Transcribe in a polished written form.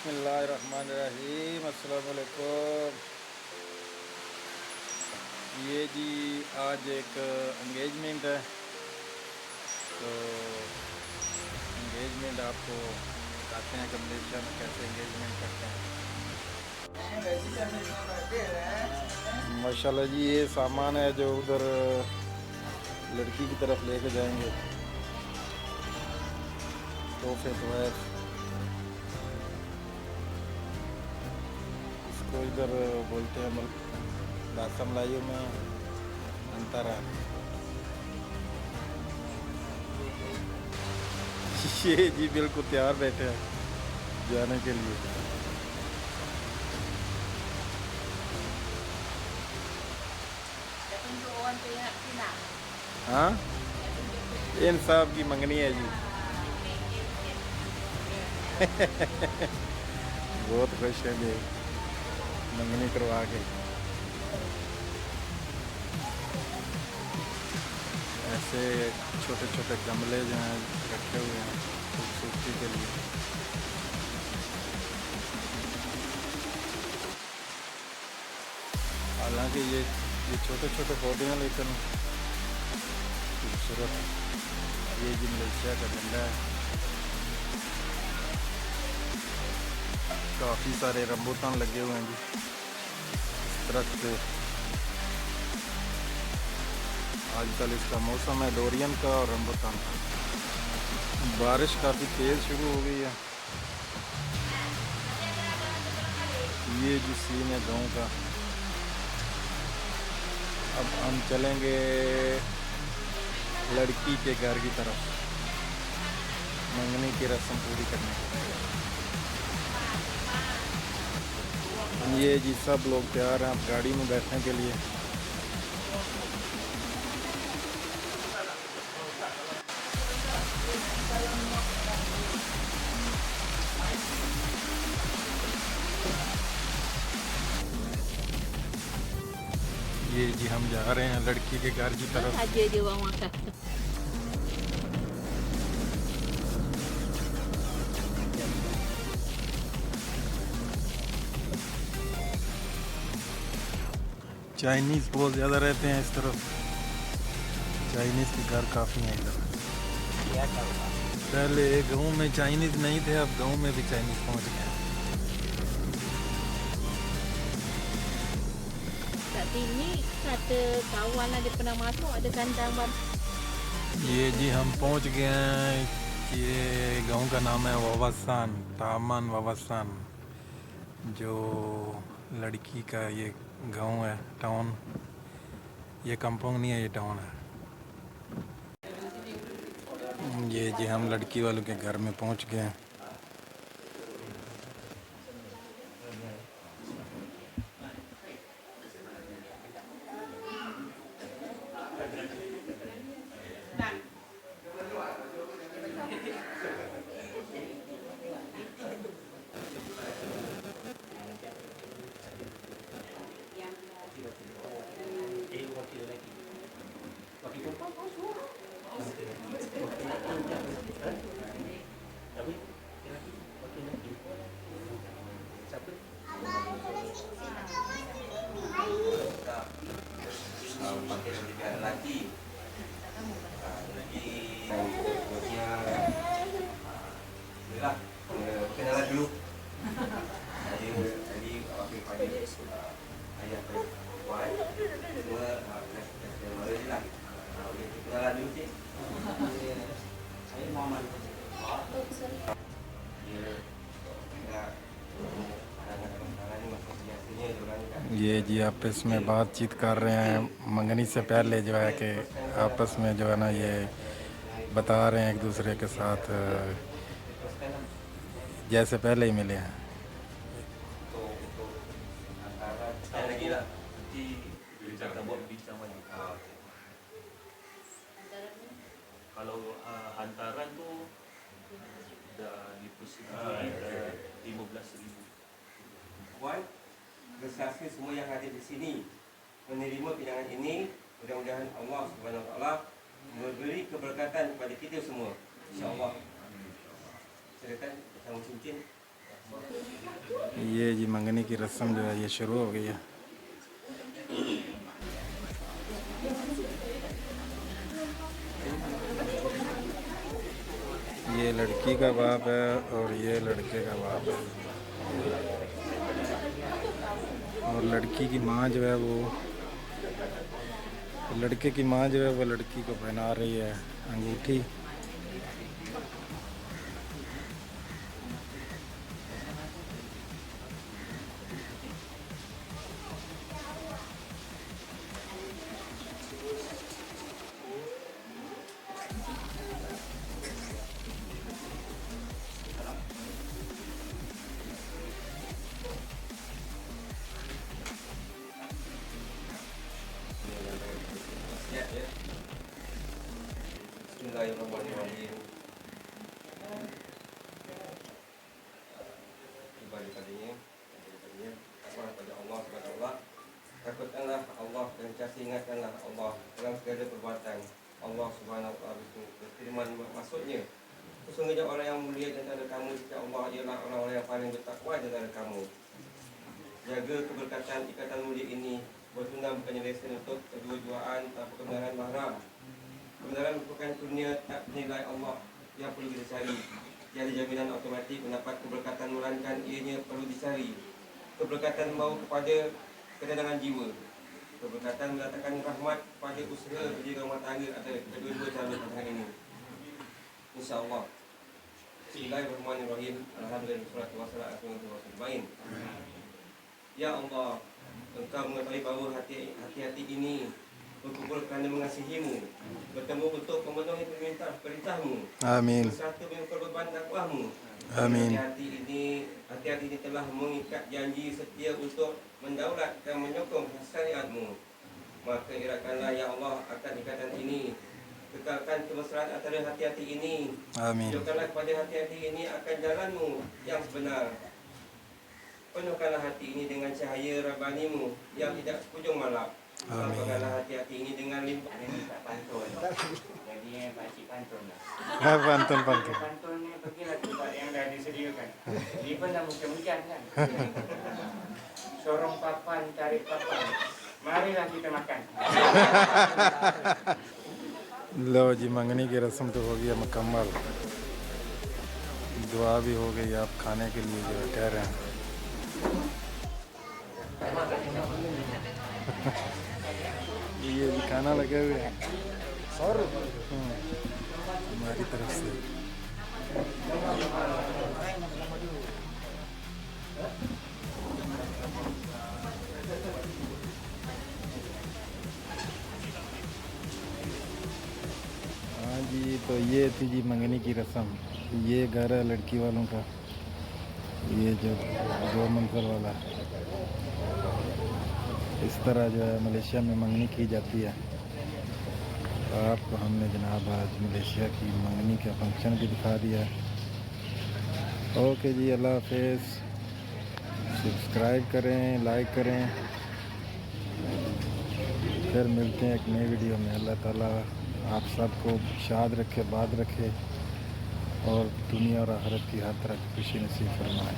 बिस्मिल्लाहिर्रहमानिर्रहीम। अस्सलाम वालेकुम। ये जी आज एक एंगेजमेंट है, तो एंगेजमेंट आपको बताते हैं कमलेशिया में कैसे एंगेजमेंट करते हैं। माशाल्लाह जी, ये सामान है जो उधर लड़की की तरफ लेके जाएंगे, तोहफे तोहफ। इसको इधर बोलते हैं दासा मलाइयों में अंतरा। ये जी बिल्कुल तैयार बैठे हैं जाने के लिए। हाँ, इन साहब की मंगनी है जी। बहुत खुश हैं जी मंगनी करवा के। ऐसे छोटे छोटे गमले जो हैं रखे हुए हैं खूबसूरती के लिए। हालांकि ये छोटे छोटे पौधे हैं लेकिन खूबसूरत। ये जी मलेशिया का झंडा है। काफ़ी सारे रंबूटान लगे हुए हैं जी दरख्त पे। आजकल इसका मौसम है डोरियन का और रंबूटान का। बारिश काफ़ी तेज़ शुरू हो गई है। ये जी सीन है गाँव का। अब हम चलेंगे लड़की के घर की तरफ मंगनी की रस्म पूरी करने के लिए। ये जी सब लोग तैयार हैं अब गाड़ी में बैठने के लिए। ये जी हम जा रहे हैं लड़की के घर की तरफ। Aja dia orang makan. Chinese बहुत ज़्यादा रहते हैं इस तरफ। चाइनीज़ के घर काफ़ी हैं इधर। पहले गाँव में चाइनीज़ नहीं थे, अब गाँव में भी चाइनीज़ पहुँच गए हैं। Kat sini kata kawan ada pernah masuk ada kandang babi. ये जी हम पहुँच गए हैं। ये गांव का नाम है वावासान, तामन वावासान। जो लड़की का ये गांव है, टाउन। ये कंपाउंड नहीं है, ये टाउन है। ये जी हम लड़की वालों के घर में पहुंच गए हैं। Kenalan dulu. Tadi wakil pada ayah Puan semua mara je lah. Kenalan dulu cik. Saya Muhammad. ये जी आपस में बातचीत कर रहे हैं। मंगनी से पहले जो है कि आपस में जो है ना ये बता रहे हैं एक दूसरे के साथ जैसे पहले ही मिले हैं। Lagi lah. Nanti kita buat bincang balik. Kalau hantaran tu dah dipersiapkan 15,000. Puan, bersaksi semua yang hadir di sini menerima pinangan ini. Mudah-mudahan Allah Subhanahu Wa Taala memberi keberkatan kepada kita semua. InsyaAllah. Silakan sama cincin. ये जी मंगनी की रस्म जो है ये शुरू हो गई है। ये लड़की का बाप है और ये लड़के का बाप है, और लड़की की माँ जो है वो लड़के की माँ जो है वो लड़की को पहना रही है अंगूठी। Ya, ya. Bismillahirrahmanirrahim. Ibadah-ibadahnya, takwalah pada Allah SWT. Takutkanlah Allah dan ingatkanlah Allah dalam segala perbuatan. Allah Subhanahu wa taala berfirman maksudnya, sesungguhnya orang yang mulia di antara kamu sisi Allah ialah orang-orang yang paling bertakwa di antara kamu. Jaga keberkatan ikatan mulia ini. Bertunang bukannya lesen untuk kedua-duaan tanpa kebenaran mahram. Kebenaran merupakan kurnia tak bernilai Allah yang perlu kita cari. Tiada jaminan automatik mendapat keberkatan, melainkan ianya perlu dicari. Keberkatan mau kepada ketenangan jiwa. Keberkatan mendatangkan rahmat pada usaha berdiri rumah tangga. Ada kedua-dua cara pasangan ini, InsyaAllah. Bismillahirrahmanirrahim. Alhamdulillah, wassalatu wassalamu. Ya Allah, Engkau mengetahui bahawa hati-hati ini berkumpul kerana mengasihimu, bertemu untuk memenuhi perintah-mu, Amin. bersatu mengikut beban dakwahmu. Amin. Hati-hati ini telah mengikat janji setia untuk mendaulat dan menyokong syariatmu. Maka eratkanlah ya Allah akan ikatan ini, kekalkan kemesraan antara hati-hati ini. Amin. Tunjukkanlah kepada hati-hati ini akan jalanmu yang sebenar. Penuhkanlah hati ini dengan cahaya Rabbanimu yang tidak sekujung malam. Amin. Lampaukanlah hati-hati ini dengan limpah. Ini tak pantun. Jadi pakcik pantun lah. Pantun. Pantun ni pergilah tempat yang dah disediakan. Dia pun dah musim hujan kan. Sorong papan, tarik papan. Marilah kita makan. लो जी, मंगनी की रस्म तो हो गई मुकम्मल, दुआ भी हो गई। आप खाने के लिए जो है कह रहे हैं। ये भी खाना लगे हुए हैं हमारी तरफ से। हाँ जी, तो ये थी जी मंगनी की रस्म। ये घर है लड़की वालों का, ये जो 2 मंजिल वाला। इस तरह जो है मलेशिया में मंगनी की जाती है। तो आपको हमने जनाब आज मलेशिया की मंगनी का फंक्शन भी दिखा दिया है। ओके जी, अल्लाह हाफिज़। सब्सक्राइब करें, लाइक करें। फिर मिलते हैं एक नई वीडियो में। अल्लाह ताला आप सबको शाद रखे, बाद रखे और दुनिया और आखिरत की हर तरह की खुशी नसीब फरमाए।